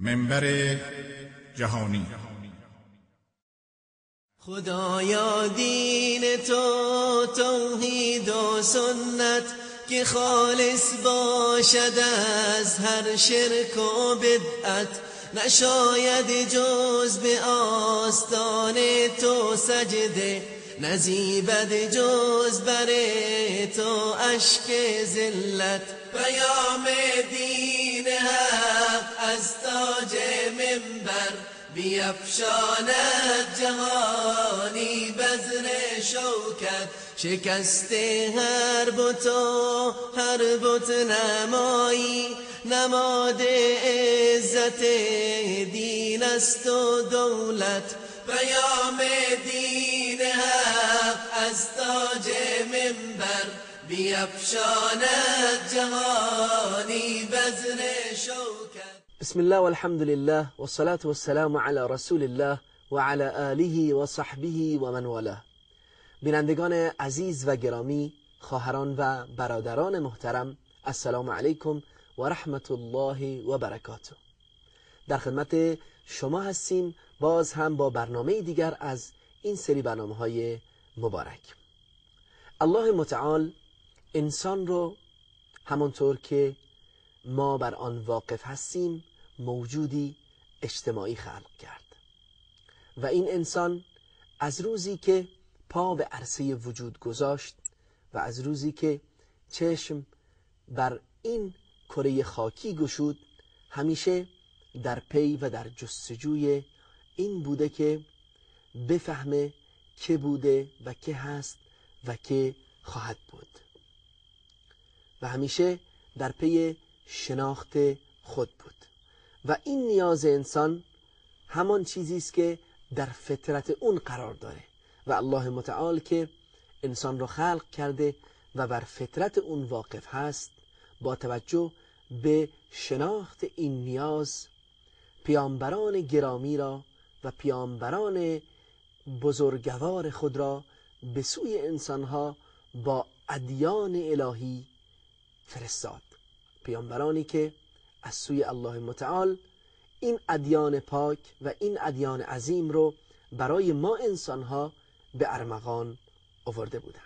منبر جهانی. خدایا دین تو توحید و سنت که خالص باشد از هر شرک و بدعت، نشاید جز به آستان تو سجده، نزیبد جز بر تو اشک ذلت. پیام دین حق از تاج منبر بیفشاند جهانی بذر شوکت. شکست هر بت و هر بت نمایی، نماد عزت دین است و دولت. پیام دین حق از تاج منبر بیفشاند جهانی بذر شوکت. بسم الله والحمد لله والصلاة والسلام على رسول الله و علی آله و صحبه و من والاه. بینندگان عزیز و گرامی، خواهران و برادران محترم، السلام علیکم و رحمت الله و برکاته. در خدمت شما هستیم باز هم با برنامه دیگر از این سری برنامه‌های مبارک. الله متعال انسان رو همانطور که ما بر آن واقف هستیم موجودی اجتماعی خلق کرد و این انسان از روزی که پا به عرصه وجود گذاشت و از روزی که چشم بر این کره خاکی گشود همیشه در پی و در جستجوی این بوده که بفهمه که بوده و که هست و که خواهد بود و همیشه در پی شناخت خود بود و این نیاز انسان همان چیزی است که در فطرت اون قرار داره و الله متعال که انسان را خلق کرده و بر فطرت اون واقف هست، با توجه به شناخت این نیاز پیامبران گرامی را و پیامبران بزرگوار خود را به سوی انسانها با ادیان الهی فرستاد. پیامبرانی که از سوی الله متعال این ادیان پاک و این ادیان عظیم رو برای ما انسانها به ارمغان آورده بودند.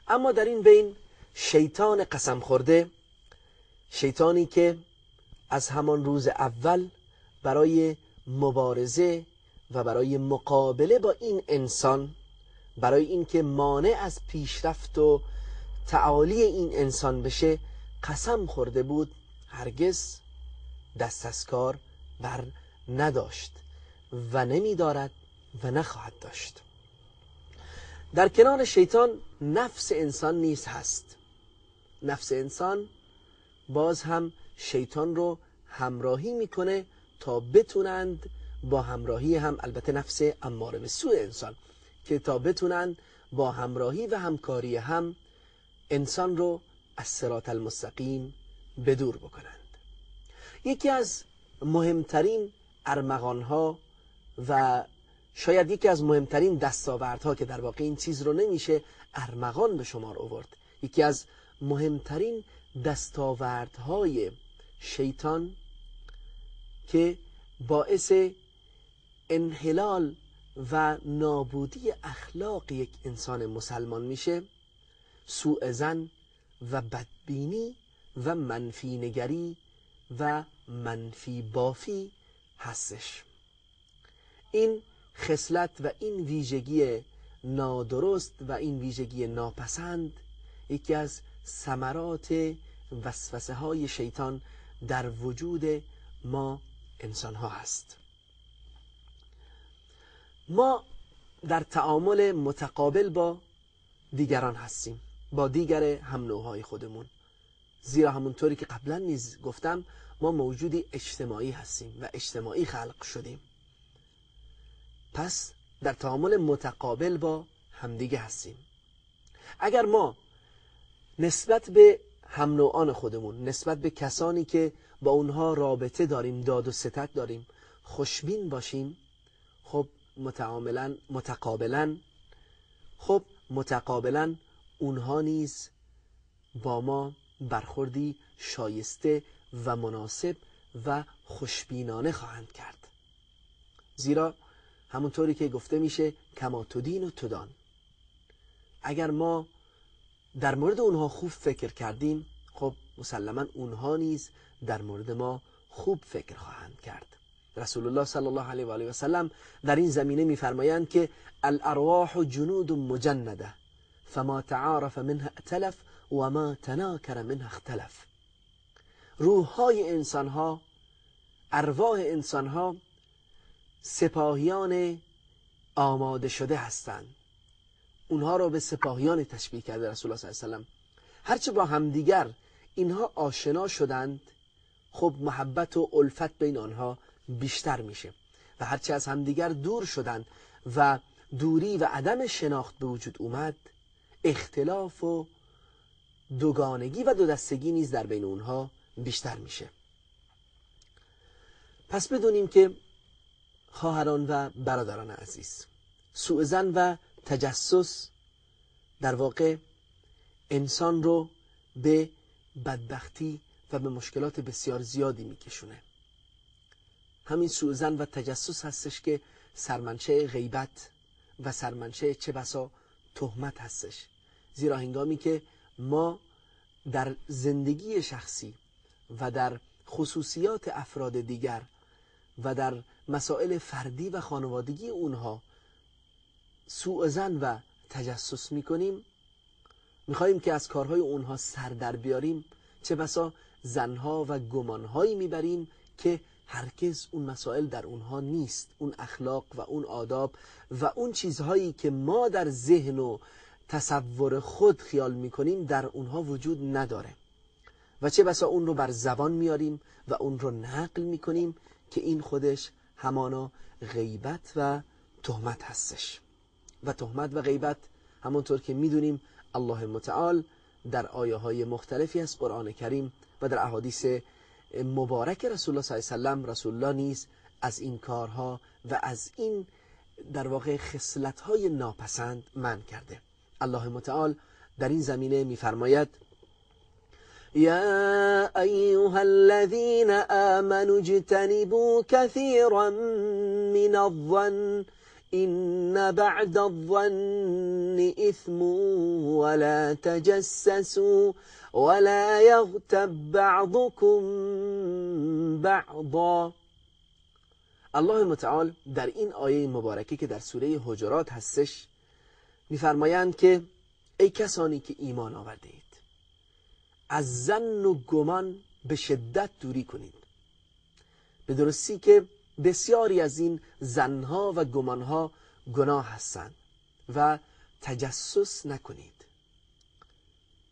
اما در این بین شیطان قسم خورده، شیطانی که از همان روز اول برای مبارزه و برای مقابله با این انسان، برای اینکه مانع از پیشرفت و تعالی این انسان بشه قسم خورده بود، هرگز دست از کار بر نداشت و نمی دارد و نخواهد داشت. در کنار شیطان نفس انسان نیز هست. نفس انسان باز هم شیطان رو همراهی میکنه تا بتونند با همراهی هم، البته نفس اماره به سوء انسان، که تا بتونند با همراهی و همکاری هم انسان رو از صراط المستقیم بدور بکنند. یکی از مهمترین ارمغانها و شاید یکی از مهمترین دستاوردها که در واقع این چیز رو نمیشه ارمغان به شمار آورد، یکی از مهمترین دستاوردهای شیطان که باعث انحلال و نابودی اخلاق یک انسان مسلمان میشه، سوء ظن و بدبینی و منفی نگری و منفی بافی هستش. این خصلت و این ویژگی نادرست و این ویژگی ناپسند یکی از ثمرات وسوسه های شیطان در وجود ما انسان ها هست. ما در تعامل متقابل با دیگران هستیم، با دیگر هم نوعهای خودمون، زیرا همونطوری که قبلا نیز گفتم ما موجودی اجتماعی هستیم و اجتماعی خلق شدیم. پس در تعامل متقابل با همدیگه هستیم. اگر ما نسبت به هم نوعان خودمون، نسبت به کسانی که با اونها رابطه داریم، داد و ستد داریم، خوشبین باشیم، خب متقابلا اونها نیز با ما برخوردی شایسته و مناسب و خوشبینانه خواهند کرد. زیرا همونطوری که گفته میشه کما تدین و تدان، اگر ما در مورد اونها خوب فکر کردیم، خب مسلما اونها نیز در مورد ما خوب فکر خواهند کرد. رسول الله صلی الله علیه و آله و سلم در این زمینه میفرمایند که الارواح جنود مجنده فما تعارف منها ائتلف و ما تناکر منها اختلف. روح‌های انسان‌ها، ارواح انسان‌ها سپاهیان آماده شده هستند. اونها رو به سپاهیان تشبیه کرده رسول الله صلی الله علیه و سلم. هرچه با همدیگر اینها آشنا شدند، خب محبت و الفت بین آنها بیشتر میشه و هرچه از همدیگر دور شدند و دوری و عدم شناخت به وجود اومد، اختلاف و دوگانگی و دو دستگی نیز در بین اونها بیشتر میشه. پس بدونیم که خواهران و برادران عزیز، سوء ظن و تجسس در واقع انسان رو به بدبختی و به مشکلات بسیار زیادی میکشونه. همین سوء ظن و تجسس هستش که سرمنشه غیبت و سرمنشه چه بسا تهمت هستش. زیرا هنگامی که ما در زندگی شخصی و در خصوصیات افراد دیگر و در مسائل فردی و خانوادگی اونها سوء ظن و تجسس میکنیم، میخواییم که از کارهای اونها سر در بیاریم، چه بسا ظنها و گمانهایی میبریم که هرگز اون مسائل در اونها نیست، اون اخلاق و اون آداب و اون چیزهایی که ما در ذهن و تصور خود خیال میکنیم در اونها وجود نداره و چه بسا اون رو بر زبان میاریم و اون رو نقل میکنیم که این خودش همانا غیبت و تهمت هستش. و تهمت و غیبت همونطور که میدونیم الله متعال در آیه های مختلفی از قرآن کریم و در احادیث مبارک رسول الله صلی الله علیه و سلم، رسول الله نیز از این کارها و از این در واقع خصلت‌های ناپسند منع کرده. الله متعال در این زمینه می‌فرماید یا ایها الذین آمنوا اجتنبوا كثيرا من الظن إن بعد الظن إثم ولا تجسسوا ولا يغتب بعضكم بعضا. الله متعال در این آیه مبارکه که در سوره حجرات هستش میفرمایند که ای کسانی که ایمان آورده اید، از ظن و گمان به شدت دوری کنید. به درستی که بسیاری از این ظنها و گمانها گناه هستند و تجسس نکنید.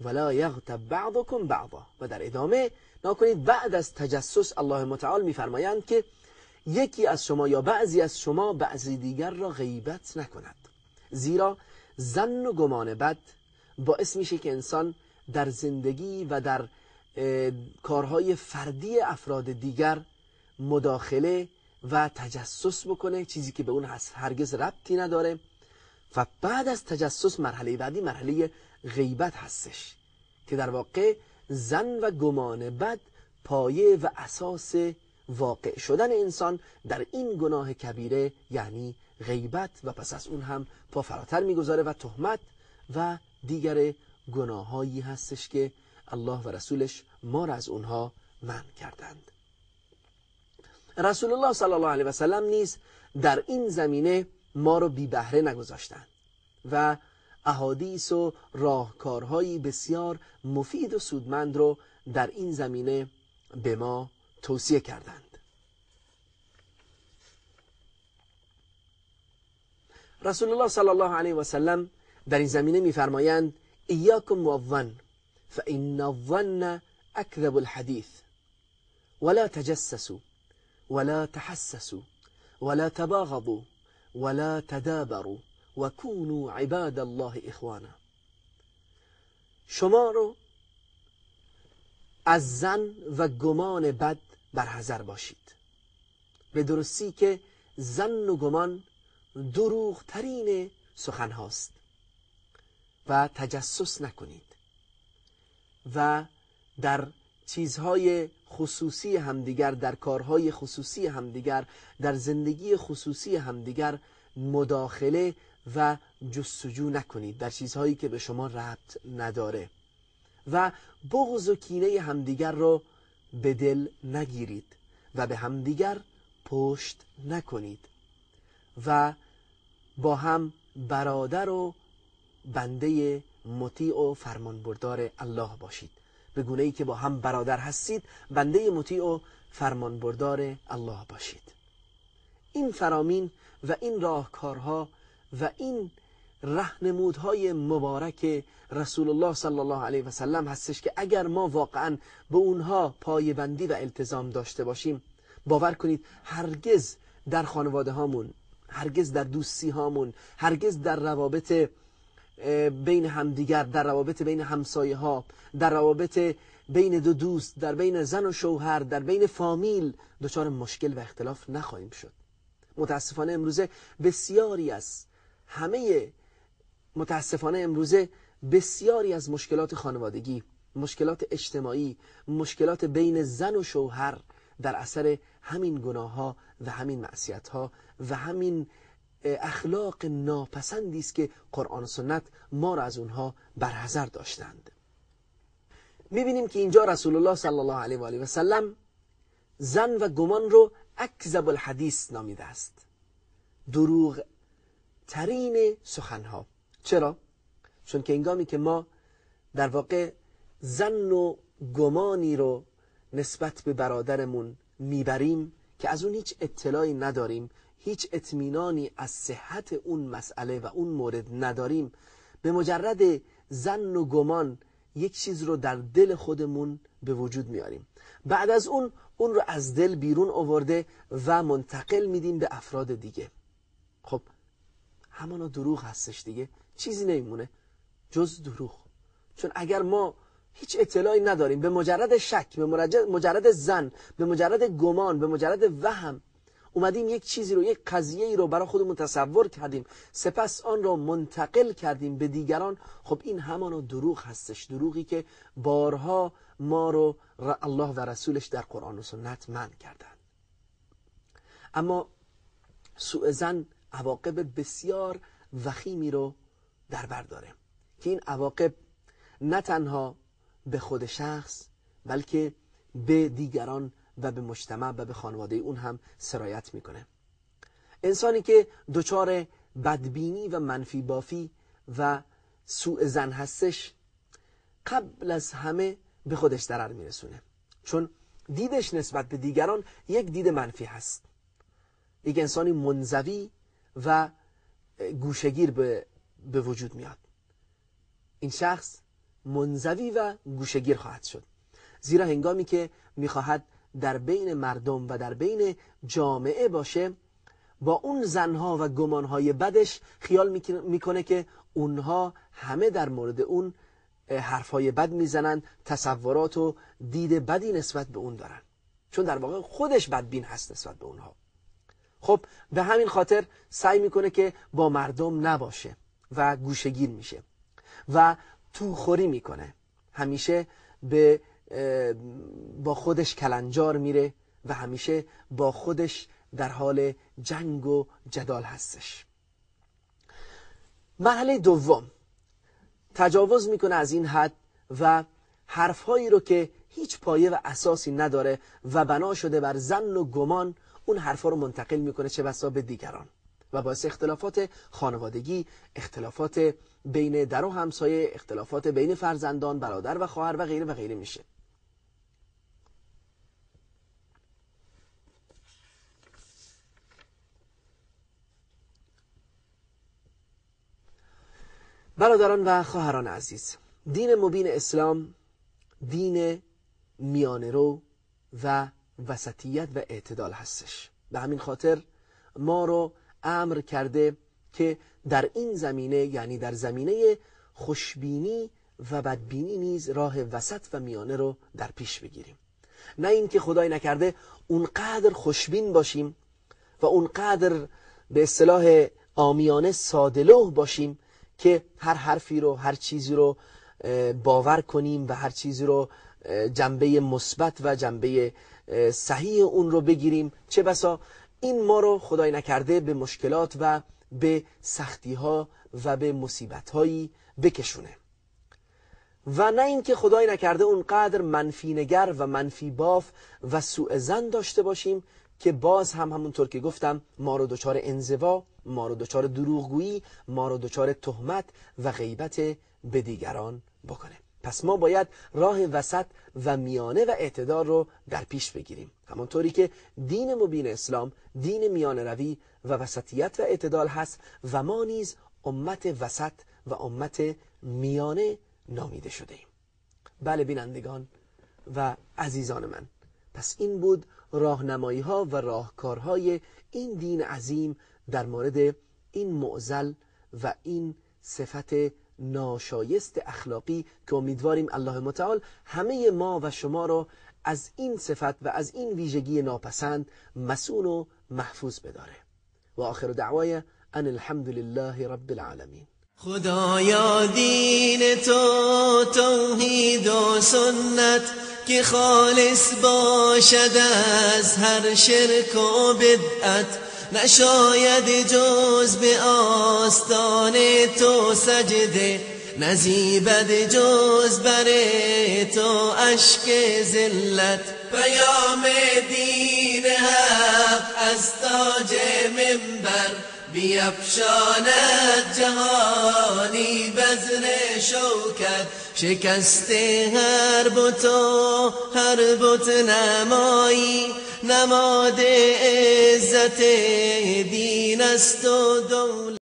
ولا یغتب بعضکم بعضا، و در ادامه نکنید بعد از تجسس الله متعال میفرمایند که یکی از شما یا بعضی از شما بعضی دیگر را غیبت نکند. زیرا ظن و گمان بد باعث میشه که انسان در زندگی و در کارهای فردی افراد دیگر مداخله و تجسس بکنه، چیزی که به اون هرگز ربطی نداره. و بعد از تجسس مرحله بعدی مرحله غیبت هستش که در واقع ظن و گمان بد پایه و اساس واقع شدن انسان در این گناه کبیره یعنی غیبت و پس از اون هم پا فراتر میگذاره و تهمت و دیگر گناهایی هستش که الله و رسولش ما را از اونها منع کردند. رسول الله صلی الله علیه و سلم نیز در این زمینه ما رو بی بهره نگذاشتند و احادیث و راهکارهایی بسیار مفید و سودمند رو در این زمینه به ما توصیه کردند. رسول الله صلی الله علیه و سلم در این زمینه می‌فرمایند ایاکم والظن فإن الظن اکذب الحدیث ولا تجسسوا ولا تحسسوا ولا تباغضوا ولا تدابروا وكونوا عباد الله اخوانا. شما رو از ظن و گمان بد برحذر باشید، به درستی که ظن و گمان دروغ ترین سخن هاست. و تجسس نکنید و در چیزهای خصوصی همدیگر، در کارهای خصوصی همدیگر، در زندگی خصوصی همدیگر مداخله و جستجو نکنید در چیزهایی که به شما ربط نداره و بغض و کینه همدیگر رو به دل نگیرید و به همدیگر پشت نکنید و با هم برادر و بنده مطیع و فرمانبردار الله باشید. به گونه‌ای که با هم برادر هستید بنده مطیع و فرمانبردار الله باشید. این فرامین و این راهکارها و این راهنمودهای مبارک رسول الله صلی الله علیه و سلم هستش که اگر ما واقعا به اونها پایبندی و التزام داشته باشیم، باور کنید هرگز در خانواده هامون، هرگز در دوستی هامون، هرگز در روابط بین همدیگر، در روابط بین همسایه ها، در روابط بین دو دوست، در بین زن و شوهر، در بین فامیل دچار مشکل و اختلاف نخواهیم شد. متاسفانه امروزه بسیاری از مشکلات خانوادگی، مشکلات اجتماعی، مشکلات بین زن و شوهر در اثر همین گناه ها و همین معصیت ها و همین اخلاق ناپسندی است که قرآن و سنت ما را از اونها برحذر داشتند. میبینیم که اینجا رسول الله صلی الله علیه و آله و سلم زن و گمان رو اکذب الحدیث نامیده است، دروغ ترین سخنها. چرا؟ چون که هنگامی که ما در واقع ظن و گمانی رو نسبت به برادرمون میبریم که از اون هیچ اطلاعی نداریم، هیچ اطمینانی از صحت اون مسئله و اون مورد نداریم، به مجرد ظن و گمان یک چیز رو در دل خودمون به وجود میاریم. بعد از اون رو از دل بیرون آورده و منتقل میدیم به افراد دیگه. خب همانا دروغ هستش دیگه، چیزی نمیمونه جز دروغ. چون اگر ما هیچ اطلاعی نداریم، به مجرد شک، به مجرد ظن، به مجرد گمان، به مجرد وهم اومدیم یک چیزی رو، یک قضیه‌ای رو برای خودمون تصور کردیم، سپس آن رو منتقل کردیم به دیگران، خب این همانا دروغ هستش، دروغی که بارها ما رو الله و رسولش در قرآن و سنت منع کردن. اما سوء ظن عواقب بسیار وخیمی رو در بر داره که این عواقب نه تنها به خود شخص بلکه به دیگران و به مجتمع و به خانواده اون هم سرایت میکنه. انسانی که دچار بدبینی و منفی بافی و سوء ظن هستش قبل از همه به خودش ضرر میرسونه، چون دیدش نسبت به دیگران یک دید منفی هست. یک انسانی منزوی و گوشه‌گیر به وجود میاد. این شخص منزوی و گوشه‌گیر خواهد شد، زیرا هنگامی که میخواهد در بین مردم و در بین جامعه باشه، با اون زنها و گمانهای بدش خیال میکنه که اونها همه در مورد اون حرفهای بد میزنن، تصورات و دید بدی نسبت به اون دارن، چون در واقع خودش بدبین هست نسبت به اونها. خب به همین خاطر سعی میکنه که با مردم نباشه و گوشه‌گیر میشه و توخوری میکنه، همیشه با خودش کلنجار میره و همیشه با خودش در حال جنگ و جدال هستش. مرحله دوم، تجاوز میکنه از این حد و حرفهایی رو که هیچ پایه و اساسی نداره و بنا شده بر ظن و گمان، اون حرفا رو منتقل میکنه چه بسا به دیگران و باعث اختلافات خانوادگی، اختلافات بین در و همسایه، اختلافات بین فرزندان، برادر و خواهر و غیره و غیره میشه. برادران و خواهران عزیز، دین مبین اسلام دین میانه‌رو و وسطیت و اعتدال هستش. به همین خاطر ما رو امر کرده که در این زمینه، یعنی در زمینه خوشبینی و بدبینی نیز راه وسط و میانه رو در پیش بگیریم. نه این که خدای نکرده اونقدر خوشبین باشیم و اونقدر به اصطلاح عامیانه ساده‌لوح باشیم که هر حرفی رو، هر چیزی رو باور کنیم و هر چیزی رو جنبه مثبت و جنبه صحیح اون رو بگیریم، چه بسا این ما رو خدای نکرده به مشکلات و به سختی ها و به مصیبت هایی بکشونه. و نه اینکه خدای نکرده اونقدر منفی نگر و منفی باف و سوء ظن داشته باشیم که باز هم همونطور که گفتم ما رو دچار انزوا، ما رو دچار دروغگویی، ما رو دچار تهمت و غیبت به دیگران بکنه. پس ما باید راه وسط و میانه و اعتدال رو در پیش بگیریم، همونطوری که دین مبین اسلام دین میانه روی و وسطیت و اعتدال هست و ما نیز امت وسط و امت میانه نامیده شده ایم. بله بینندگان و عزیزان من، پس این بود راهنمایی ها و راهکارهای این دین عظیم در مورد این معضل و این صفت ناشایست اخلاقی که امیدواریم الله متعال همه ما و شما رو از این صفت و از این ویژگی ناپسند مسئول و محفوظ بداره. و آخر دعوای ان الحمد لله رب العالمین. خدایا دین تو توحید و سنت که خالص باشد از هر شرک و بدعت، نشاید جز به آستان تو سجده، نزیبد جز بر تو اشک ذلت. پیام دین حق از تاج منبر بیفشاند جهانی بزر شوکت، شکست هر بت و هر بت نمایی، نماد عزت دین است و دولت.